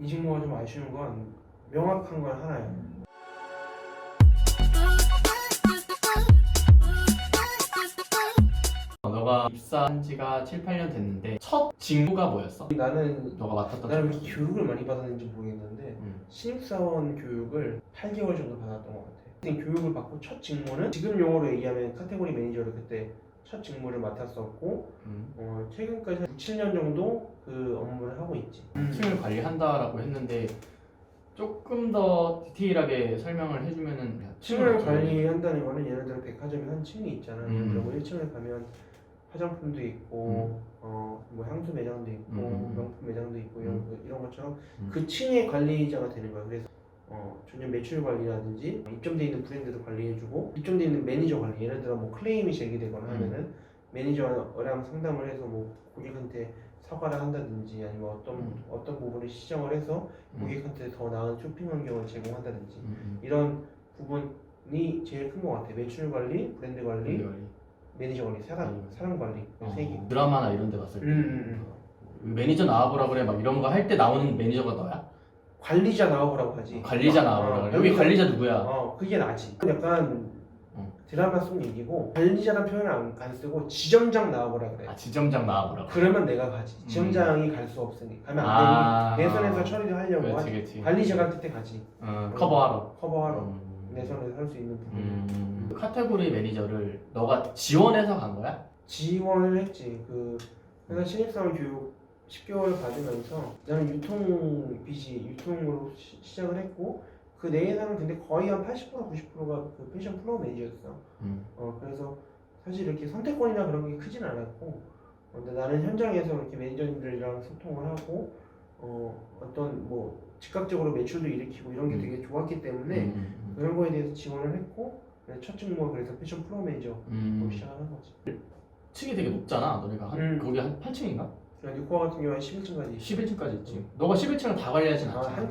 인식모가 좀 아쉬운 건 명확한 건 하나예요. 너가 입사한 지가 7, 8년 됐는데 첫 직무가 뭐였어? 나는 너가 맡았던 왜 직무. 이렇게 교육을 많이 받았는지 모르겠는데 신입사원 교육을 8개월 정도 받았던 것 같아. 교육을 받고 첫 직무는 지금 용어로 얘기하면 카테고리 매니저를 그때 첫 직무를 맡았었고 최근까지 한 6, 7년 정도 그 업무를 하고 있지. 팀을 관리한다라고 했는데 조금 더 디테일하게 설명을 해주면은 층을 관리한다는 거는 예를 들어 백화점에 한 층이 있잖아. 그리고 1층에 가면 화장품도 있고 뭐 향수 매장도 있고 명품 매장도 있고 이런 것처럼 그 층의 관리자가 되는 거야. 그래서 전년 매출 관리라든지 입점돼 있는 브랜드도 관리해주고 입점돼 있는 매니저 관리, 예를 들어 뭐 클레임이 제기되거나 하면은 매니저랑 상담을 해서 뭐 고객한테 사과를 한다든지 아니면 어떤 부분을 시정을 해서 고객한테 더 나은 쇼핑 환경을 제공한다든지 이런 부분이 제일 큰 것 같아. 매출 관리, 브랜드 관리, 매니저 관리, 사람 관리 세 개. 드라마나 이런 데 봤을 때 매니저 나와보라 그래 막 이런 거 할 때 나오는 매니저가 너야? 관리자 나와보라고 하지. 관리자 나와보라 그래. 여기 관리자 누구야? 그게 나지. 약간 드라마 속 얘기고 관리자라는 표현을 안 쓰고 지점장 나와보라 그래. 아, 지점장 나와보라. 그러면 내가 가지. 지점장이 갈 수 없으니 가면 안 되니 내선에서 처리를 하려고 하지. 그치. 관리자가 그때 가지. 커버하러 내선에서 할 수 있는 부분. 카테고리 매니저를 너가 지원해서 간 거야? 지원을 했지. 그 회사 신입사원 교육 10개월을 받으면서 나는 유통으로 시작을 했고 그 내에서는 근데 거의 한 80% 90%가 그 패션 플로어 매니저였어. 그래서 사실 이렇게 선택권이나 그런 게 크진 않았고 근데 나는 현장에서 이렇게 매니저님들이랑 소통을 하고 어떤 뭐 즉각적으로 매출도 일으키고 이런 게 되게 좋았기 때문에 그런 거에 대해서 지원을 했고 첫 직무가 그래서 패션 플로어 매니저로 시작하는 거지. 층이 되게 높잖아. 너네가 거기 한 8층인가? 뉴코아 같은 경우는 11층까지 11층까지 있지. 너가 11층을 다 관리하진 않잖아.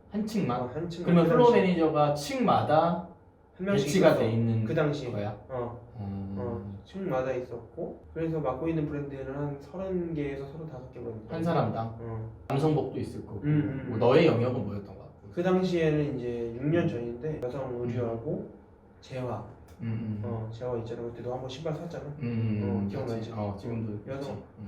한 층만. 그러면 플로어 매니저가 층마다 한 명씩 배치가 돼 있는 그 당시에 거야? 층마다 있었고 그래서 맡고 있는 브랜드는 한 30개에서 35개 브랜드 한 사람당? 남성복도 있을 거고 뭐 너의 영역은 뭐였던 거야? 그 당시에는 이제 6년 전인데 여성 의류하고 재화 재화 있잖아. 그때도 한번 신발 샀잖아. 기억나지? 지금도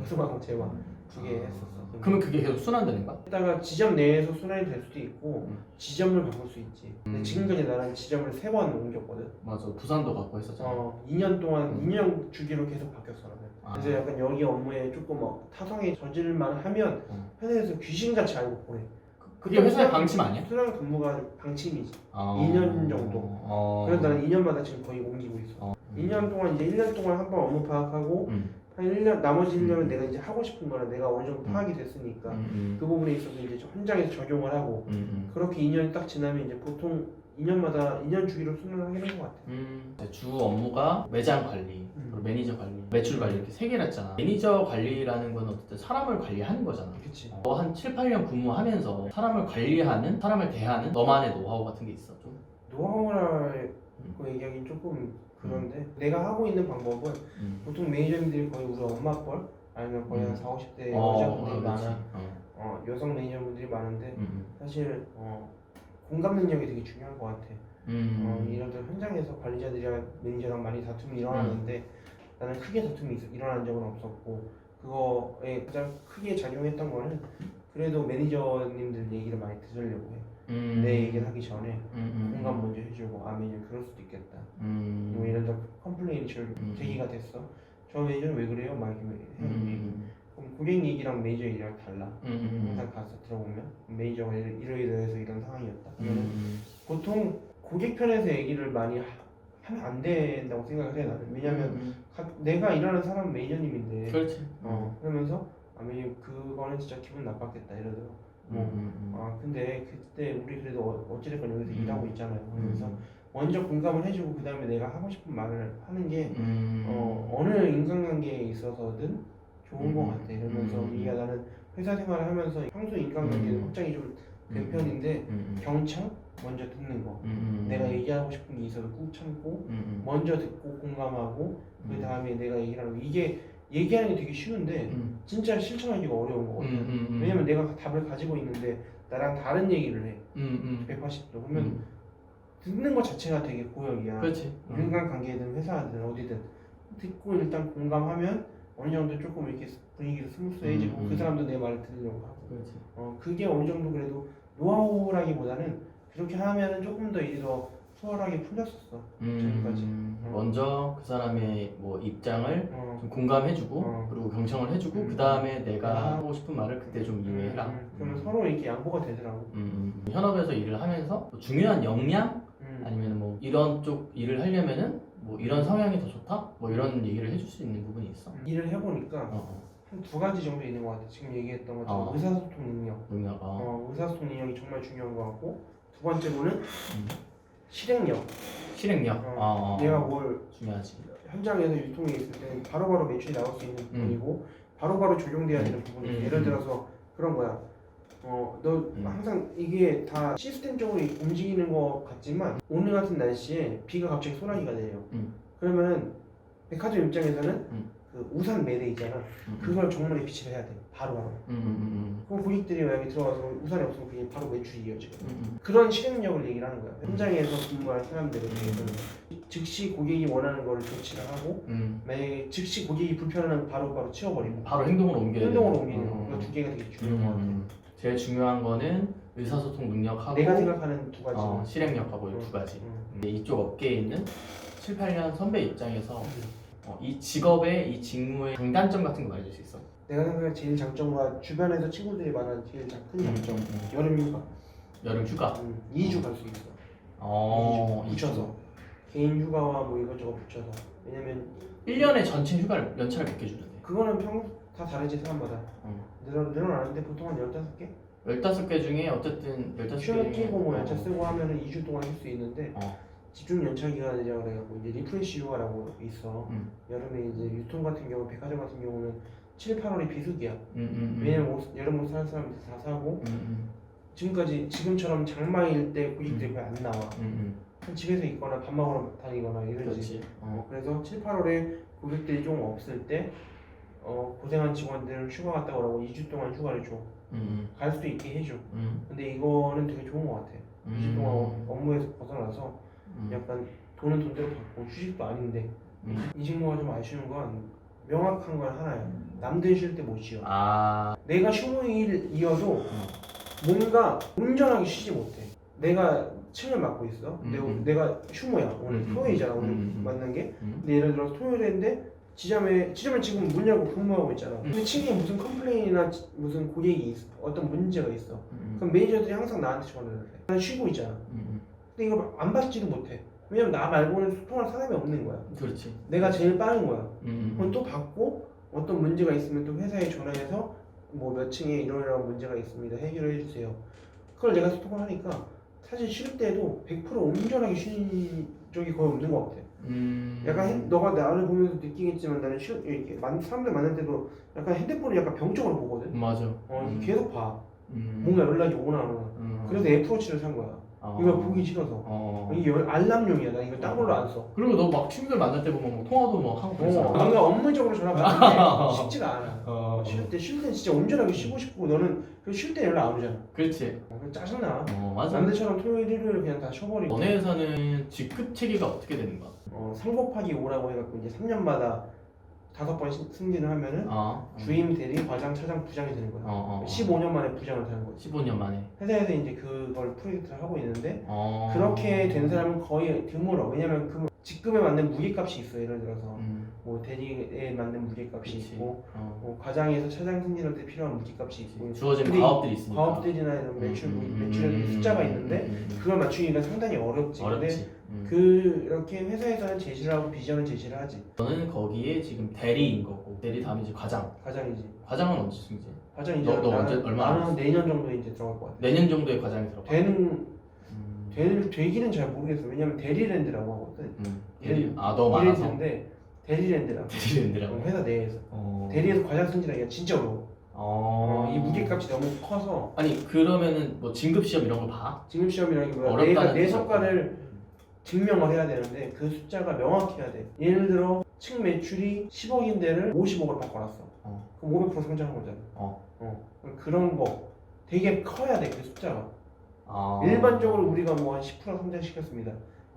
여성하고 재화 두 개 했었어. 그러면 그게 계속 순환되는 거야? 이따가 지점 내에서 순환이 될 수도 있고 지점을 바꿀 수 있지. 근데 지금까지 나는 지점을 3번 옮겼거든. 맞아. 부산도 갖고 했었잖아. 2년 동안 2년 주기로 계속 바뀌었어 나는. 그래서 약간 여기 업무에 조금 타성에 저질만 하면 회사에서 귀신같이 알고 보내. 그게 회사의 방침 아니야? 수련 근무가 방침이지. 2년 정도. 그래서 나는 2년마다 지금 거의 옮기고 있어. 2년 동안 이제 1년 동안 한 번 업무 파악하고 한 1년 나머지 1년은 내가 이제 하고 싶은 거는 내가 어느 정도 파악이 됐으니까 그 부분에 있어서 이제 현장에서 적용을 하고 그렇게 2년이 딱 지나면 이제 보통 2년마다 2년 주기로 순환하게 되는 것 같아. 주 업무가 매장 관리, 그리고 매니저 관리, 매출 관리 이렇게 3개를 했잖아. 매니저 관리라는 건 어쨌든 사람을 관리하는 거잖아. 그치. 너 한 7, 8년 근무하면서 사람을 관리하는, 사람을 대하는 너만의 노하우 같은 게 있어 좀? 노하우라고 얘기하기 조금 그런데 내가 하고 있는 방법은 보통 매니저님들이 거의 우리 엄마 뻘 아니면 거의 한 40, 50대 여자분들이 많아. 여성 매니저분들이 많은데 사실 공감 능력이 되게 중요한 것 같아. 예를 들어 현장에서 관리자들이랑 매니저랑 많이 다툼이 일어나는데 나는 크게 다툼이 일어난 적은 없었고 그거에 가장 크게 작용했던 거는 그래도 매니저님들 얘기를 많이 들으려고 해. 내 얘기를 하기 전에 공감 먼저 해주고 매니저 그럴 수도 있겠다. 예를 들어 컴플레인이 제기가 됐어. 저 매니저는 왜 그래요? 막 이렇게 해. 그럼 고객 얘기랑 매니저 얘기랑 달라. 항상 가서 들어보면 매니저가 이러이러해서 이런 상황이었다. 보통 고객 편에서 얘기를 많이 하면 안 된다고 생각을 해 나는. 왜냐면 내가 일하는 사람은 매니저님인데. 그렇지. 그러면서 매니저 그거는 진짜 기분 나빴겠다 이러더라고. 근데 그때 우리 그래도 어찌됐건 여기서 일하고 있잖아요. 그래서 먼저 공감을 해주고 그 다음에 내가 하고 싶은 말을 하는 게 어느 인간관계에 있어서든 좋은 것 같아. 이러면서 우리가 나는 회사 생활을 하면서 평소 인간관계는 확장이 좀 된 편인데 경청 먼저 듣는 거. 내가 얘기하고 싶은 게 있어도 꾹 참고 먼저 듣고 공감하고 그 다음에 내가 얘기를 하고 이게 얘기하는 게 되게 쉬운데 진짜 실천하기가 어려운 거거든. 왜냐면 내가 답을 가지고 있는데 나랑 다른 얘기를 해. 180도 그러면 듣는 것 자체가 되게 고역이야. 그렇지. 인간관계든 회사든 어디든 듣고 일단 공감하면 어느 정도 조금 이렇게 분위기도 스무스해지고 그 사람도 내 말을 들으려고 하고. 그렇지. 그게 어느 정도 그래도 노하우라기보다는 그렇게 하면은 조금 더 일이 더 수월하게 풀렸었어. 지금까지. 먼저 그 사람의 뭐 입장을 좀 공감해주고 그리고 경청을 해주고 그 다음에 내가 하고 싶은 말을 그때 좀 이해해라. 그러면 서로 이렇게 양보가 되더라고. 현업에서 일을 하면서 뭐 중요한 역량 아니면 뭐 이런 쪽 일을 하려면은 뭐 이런 성향이 더 좋다? 뭐 이런 얘기를 해줄 수 있는 부분이 있어. 일을 해보니까 한 두 가지 정도 있는 것 같아. 지금 얘기했던 것처럼 의사소통 능력. 의사소통 능력이 정말 중요한 것 같고 두 번째로는 실행력. 내가 뭘 중요하지. 현장에서 유통이 있을 때는 바로바로 매출이 나올 수 있는 부분이고 바로바로 적용돼야 되는 부분이 예를 들어서 그런 거야. 너 항상 이게 다 시스템적으로 움직이는 것 같지만 오늘 같은 날씨에 비가 갑자기 소나기가 내려. 그러면 백화점 입장에서는 그 우산 매대 있잖아. 그걸 정문에 비치를 해야 돼. 바로바로. 그럼 고객들이 만약에 들어와서 우산이 없으면 그게 바로 매출이 이어지거든. 그런 실행력을 얘기를 하는 거야. 현장에서 근무할 사람들에 대해서는 즉시 고객이 원하는 걸 조치를 하고 만약에 즉시 고객이 불편하면 바로바로 치워버리고 바로 행동으로 옮기는 거. 두 개가 되게 중요한 것 같아. 제일 중요한 거는 의사소통 능력하고 내가 생각하는 두 가지. 실행력하고 이 두 가지. 이쪽 업계에 있는 7, 8년 선배 입장에서 이 직업의 이 직무의 장단점 같은 거 알려줄 수 있어? 내가 생각한 제일 장점과 주변에서 친구들이 말하는 제일 큰 장점 여름 휴가. 여름 휴가? 2주 갈 수 있어. 2주 붙여서 개인 휴가와 뭐 이것저것 붙여서. 왜냐면 1년에 전체 휴가를 연차를 몇 개 주는데? 그거는 다 다르지 사람마다. 늘어나는데 보통 한 15개? 15개 중에 어쨌든 15개 휴가 끼고 뭐 연차 쓰고 하면은 2주 동안 할 수 있는데 집중 연차 기간이라고 그래갖고 이제 리프레시 휴가라고 있어. 여름에 이제 유통 같은 경우 백화점 같은 경우는 7, 8월이 비수기야. 왜냐면 여름 옷 사는 사람들 다 사고 지금처럼 장마일 때 고객들이 거의 안 나와. 집에서 있거나 밥 먹으러 다니거나 이러지. 그래서 7, 8월에 고객들이 좀 없을 때 고생한 직원들은 휴가 갔다 오라고 2주 동안 휴가를 줘. 갈 수도 있게 해줘. 근데 이거는 되게 좋은 것 같아. 2주 동안 업무에서 벗어나서 약간 돈은 돈대로 받고 휴식도 아닌데 이 직무가 좀 아쉬운 건 명확한 건 하나야. 남들 쉴 때 못 쉬어. 내가 휴무일이어도 뭔가 온전하게 쉬지 못해. 내가 층을 맡고 있어. 내가 휴무야. 오늘 토요일이잖아. 오늘 만난 게. 근데 예를 들어서 토요일인데 지점에 지금 문 열고 근무하고 있잖아. 근데 층에 무슨 컴플레인이나 무슨 고객이 있어. 어떤 문제가 있어. 그럼 매니저들이 항상 나한테 전화를 해. 난 쉬고 있잖아. 근데 이거 안 받지도 못해. 왜냐면 나 말고는 소통할 사람이 없는 거야. 그렇지. 내가 제일 빠른 거야. 그럼 또 받고 어떤 문제가 있으면 또 회사에 전화해서 뭐 몇 층에 이런 문제가 있습니다. 해결해 주세요. 그걸 내가 소통을 하니까 사실 쉴 때도 100% 온전하게 쉬는 적이 거의 없는 것 같아. 약간 너가 나를 보면서 느끼겠지만 나는 이렇게 사람들 만날 때도 약간 핸드폰을 약간 병적으로 보거든. 맞아. 계속 봐. 뭔가 연락이 오나 안 오나. 그래서 애플워치를 산 거야. 이거 보기 싫어서. 이게 알람용이야. 나 이거 딴 걸로 안 써. 그리고 너 막 친구들 만날 때 보면 뭐 통화도 뭐 하고 그러잖아. 뭔가 업무적으로 전화 받는 게 쉽지가 않아. 쉴 때 진짜 온전하게 쉬고 싶고 너는 쉴 때 연락 안 오잖아. 그렇지. 짜증나. 맞아. 남들처럼 토요일 일요일 그냥 다 쉬어버리고. 너네 회사는 직급 체계가 어떻게 되는 거야? 3 곱하기 5라고 해갖고 이제 3년마다 5번 승진을 하면은 주임, 대리, 과장, 차장, 부장이 되는 거야. 15년 만에 부장을 되는 거지. 15년 만에. 회사에서 이제 그걸 프로젝트를 하고 있는데 그렇게 된 사람은 거의 드물어. 왜냐면 그 직급에 맞는 무게값이 있어. 예를 들어서 뭐 대리에 맞는 무게값이 있고 뭐 과장에서 차장 승진할 때 필요한 무게값이 있고 주어진 과업들이 있으니까. 과업들이나 이런 매출의 숫자가 있는데 그걸 맞추기가 상당히 어렵지. 어렵지. 그렇게 회사에서는 제시를 하고 비전을 제시를 하지. 너는 거기에 지금 대리인 거고 대리 다음에 이제 과장이지. 과장은 언제 승진? 과장 이제 너 언제 얼마나? 나는 내년 정도에 이제 들어갈 것 같아. 내년 정도에 과장이 들어가. 되기는 잘 모르겠어. 왜냐면 대리랜드라고 하거든. 너 많아서. 이랜드인데 대리랜드라고. 대리랜드라고. 회사 내에서. 대리에서 과장 승진하기가 진짜 어려워. 이 무게값이 너무 커서. 아니 그러면은 뭐 진급 시험 이런 거 봐? 진급 시험이라기보다 내 성과를 증명을 해야 되는데 그 숫자가 명확해야 돼. 예를 들어 층 매출이 10억인데를 50억으로 바꿔놨어. 그럼 500% 성장한 거잖아. 그런 거 되게 커야 돼 그 숫자가. 아. 일반적으로 우리가 뭐 한 10% 성장시켰습니다.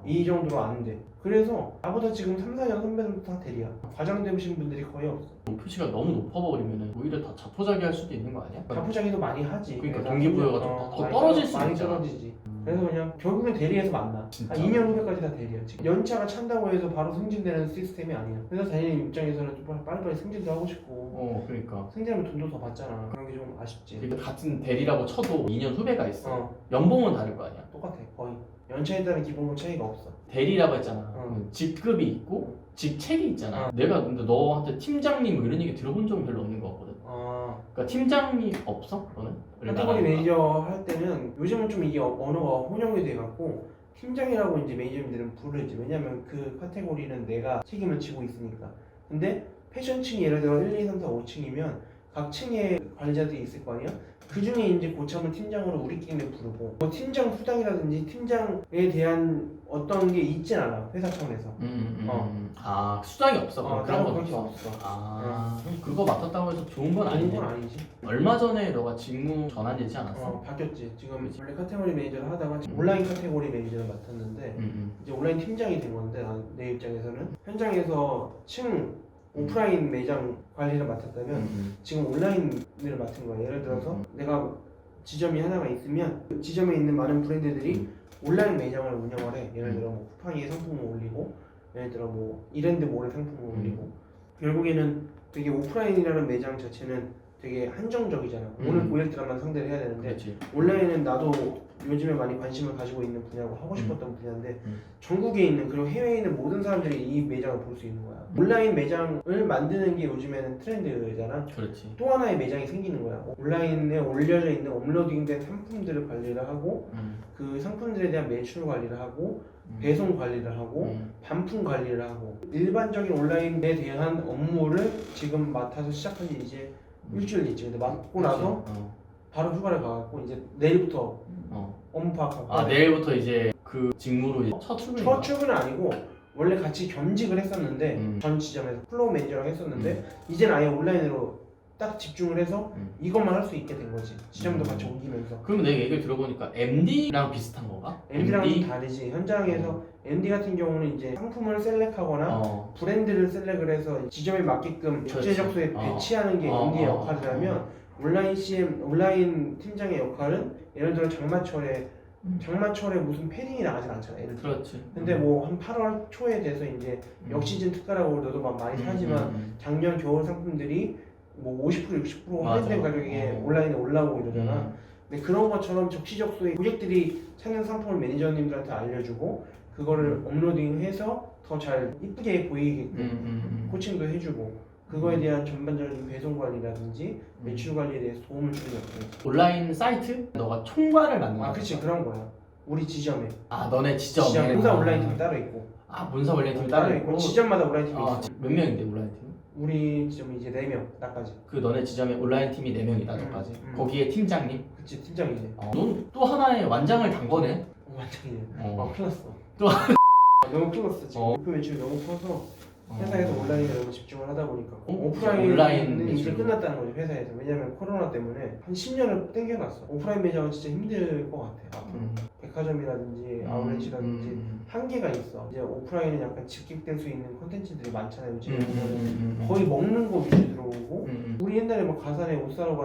이 정도로 안 돼. 그래서 나보다 지금 3, 4년 선배들도 다 대리야. 과장 되신 분들이 거의 없어. 표시가 너무 높아버리면 오히려 다 자포자기할 수도 있는 거 아니야? 자포자기도 많이 하지. 그러니까 내가 동기부여가 그냥, 더 많이 떨어질 수 많이 있잖아. 떨어지지. 그래서 그냥 결국엔 대리에서 만나. 진짜? 한 2년 후에까지 다 대리야. 지금 연차가 찬다고 해서 바로 승진되는 시스템이 아니야. 회사 다니는 입장에서는 좀 빨리빨리 승진도 하고 싶고 그러니까. 승진하면 돈도 더 받잖아. 그런 게 좀 아쉽지. 그러니까 같은 대리라고 쳐도 2년 후배가 있어. 어, 연봉은 다를 거 아니야. 똑같아 거의. 연차에 따른 기본급 차이가 없어. 대리라고 했잖아. 어. 직급이 있고 직책이 있잖아. 어. 내가 근데 너한테 팀장님 뭐 이런 얘기 들어본 적은 별로 없는 것 같거든. 그러니까 팀장님 없어? 너는? 카테고리 매니저 할 때는 요즘은 좀 이게 언어가 혼용이 돼갖고 팀장이라고 이제 매니저님들은 부르지. 왜냐면 그 카테고리는 내가 책임을 지고 있으니까. 근데 패션층이 예를 들어 1, 2, 3, 4, 5층이면 각 층에 관리자들이 있을 거 아니야? 그 중에 이제 고참을 팀장으로 우리끼리 부르고 뭐 팀장 수당이라든지 팀장에 대한 어떤 게 있진 않아 회사 차원에서. 아 수당이 없어? 그럼 그런 건 그렇게 없어? 없어. 그럼 그거 맡았다고 해서 좋은 건 아니지? 건 아니지. 얼마 전에 너가 직무 전환되지 않았어? 바뀌었지. 지금 그치. 원래 카테고리 매니저를 하다가 온라인 카테고리 매니저를 맡았는데 음. 이제 온라인 팀장이 된 건데 내 입장에서는 현장에서 오프라인 매장 관리를 맡았다면 지금 온라인을 맡은 거야. 예를 들어서 내가 지점이 하나가 있으면 그 지점에 있는 많은 브랜드들이 온라인 매장을 운영을 해. 예를 들어 뭐 쿠팡이의 상품을 올리고, 예를 들어 뭐 이랜드몰의 상품을 올리고. 결국에는 되게 오프라인이라는 매장 자체는 되게 한정적이잖아. 오늘 고객들만 상대를 해야 되는데 그렇지. 온라인은 나도 요즘에 많이 관심을 가지고 있는 분야고 하고 싶었던 분야인데 전국에 있는 그리고 해외에 있는 모든 사람들이 이 매장을 볼 수 있는 거야. 온라인 매장을 만드는 게 요즘에는 트렌드잖아. 그렇지. 또 하나의 매장이 생기는 거야. 온라인에 올려져 있는 업로딩된 상품들을 관리를 하고 그 상품들에 대한 매출 관리를 하고 배송 관리를 하고 반품 관리를 하고 일반적인 온라인에 대한 업무를 지금 맡아서 시작한 지 이제 일주일 있지. 근데 맡고 나서 바로 휴가를 가갖고 이제 내일부터 업무 파악하고. 아 내일부터 이제 그 직무로 이제 첫 출근. 첫 출근은 아니고 원래 같이 겸직을 했었는데 전 지점에서 플로우 매니저랑 했었는데 이제는 아예 온라인으로 딱 집중을 해서 이것만 할 수 있게 된 거지. 지점도 같이 옮기면서. 그러면 내가 얘기를 들어보니까 MD랑 비슷한 건가? MD랑 좀 다르지. 현장에서 MD 같은 경우는 이제 상품을 셀렉하거나 브랜드를 셀렉을 해서 지점에 맞게끔 적재적소에 배치하는 게 MD의 역할이라면 온라인 CM, 온라인 팀장의 역할은 예를 들어 장마철에 무슨 패딩이 나가진 않잖아. 예를 들어. 그렇지. 근데 뭐 한 8월 초에 돼서 이제 역시즌 특가라고 너도 막 많이 사지만 작년 겨울 상품들이 뭐 50% 60% 할인된 가격에 온라인에 올라오고 이러잖아. 근데 그런 것처럼 적시적소에 고객들이 찾는 상품을 매니저님들한테 알려주고 그거를 업로딩해서 더 잘 이쁘게 보이게끔 코칭도 해주고 그거에 대한 전반적인 배송 관리라든지 매출 관리에 대해서 도움을 주는 역할이지. 온라인 사이트? 너가 총괄을 맡는 거야? 그치 그런 거야. 우리 지점에. 너네 지점에? 본사 온라인 팀이 따로 있고. 본사 온라인 팀이 따로 있고? 지점마다 온라인 팀이 있어. 몇 명인데 온라인 팀? 우리 지점이 이제 4명, 나까지. 그 너네 지점에 온라인 팀이 4명이다 너까지? 거기에 팀장님? 그치 팀장이지. 넌 또 하나의 완장을 단 거네? 완전히. 큰일 났어. 또 너무 큰일 났어 지금. 목표 매출이 너무 커서 회사에서 온라인에 너무 집중을 하다 보니까 오프라인은 온라인 이제 매출. 끝났다는 거죠 회사에서. 왜냐면 코로나 때문에 한 10년을 땡겨놨어. 오프라인 매장은 진짜 힘들 것 같아 앞으로. 백화점이라든지 아울렛이라든지 한계가 있어. 이제 오프라인은 약간 직격될 수 있는 콘텐츠들이 많잖아요. 요즘에 보면은 거의 먹는 거 위주 들어오고 우리 옛날에 막 가산에 옷 사러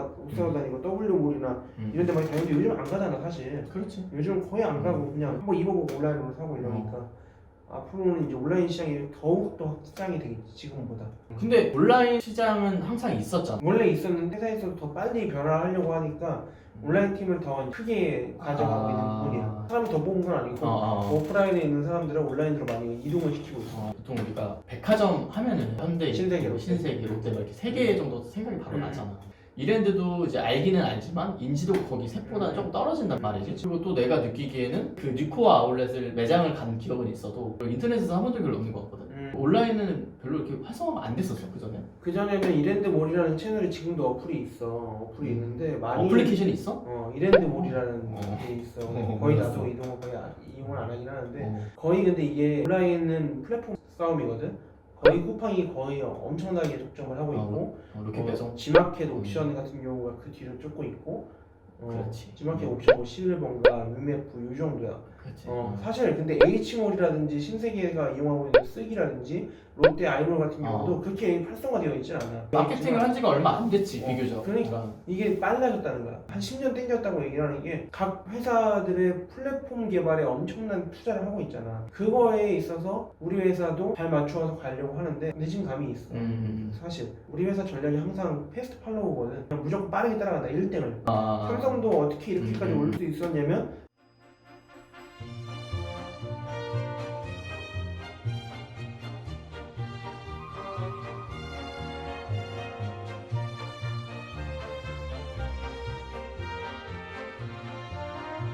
다니고 W몰이나 이런 데 많이 다니는데 요즘 안 가잖아 사실. 그렇지. 요즘 거의 안 가고 그냥 한번 입어보고 온라인으로 사고 이러니까 앞으로는 이제 온라인 시장이 더욱더 확장이 되겠지 지금보다. 근데 온라인 시장은 항상 있었잖아. 원래 있었는데 회사에서 더 빨리 변화하려고 하니까 온라인 팀을 더 크게 가져가고 있는 부분이야. 사람이 더 뽑은 건 아니고 오프라인에 있는 사람들을 온라인으로 많이 이동을 시키고 있어. 보통 우리가 백화점 하면은 현대, 신세계, 롯데 이렇게 3개 정도 생각이 바로 나잖아. 이랜드도 이제 알기는 알지만 인지도가 거기 셋보다 조금 떨어진단 말이지. 그리고 또 내가 느끼기에는 그 뉴코아 아울렛을 매장을 간 기억은 있어도 인터넷에서 한 번도 별로 없는 것 같거든. 온라인은 별로 이렇게 활성화가 안 됐었어 그 전에. 그 전에는 이랜드몰이라는 채널이 지금도 어플이 있는데 많이 어플리케이션이 있어? 이랜드몰이라는 게 있어. 거의 나도 이용을 안 하긴 하는데 거의 근데 이게 온라인은 플랫폼 싸움이거든. 거의 쿠팡이 거의 엄청나게 독점을 하고 있고 이렇게 배송. 지마켓 옵션 같은 경우가 그 뒤를 쫓고 있고 그렇지. 지마켓 옵션 뭐 실버인가 MF 이 정도야. 그렇지. 사실 근데 H몰이라든지 신세계가 이용하고 있는 쓰기라든지 롯데 아이몰 같은 경우도 그렇게 활성화되어 있진 않아. 마케팅을 한 지가 얼마 안 됐지 비교적. 그러니까 이게 빨라졌다는 거야. 한 10년 땡겼다고 얘기를 하는 게 각 회사들의 플랫폼 개발에 엄청난 투자를 하고 있잖아. 그거에 있어서 우리 회사도 잘 맞추어서 가려고 하는데 늦은 감이 있어. 사실 우리 회사 전략이 항상 패스트 팔로우거든. 그냥 무조건 빠르게 따라간다 1등을. 삼성도 어떻게 이렇게까지 올 수 있었냐면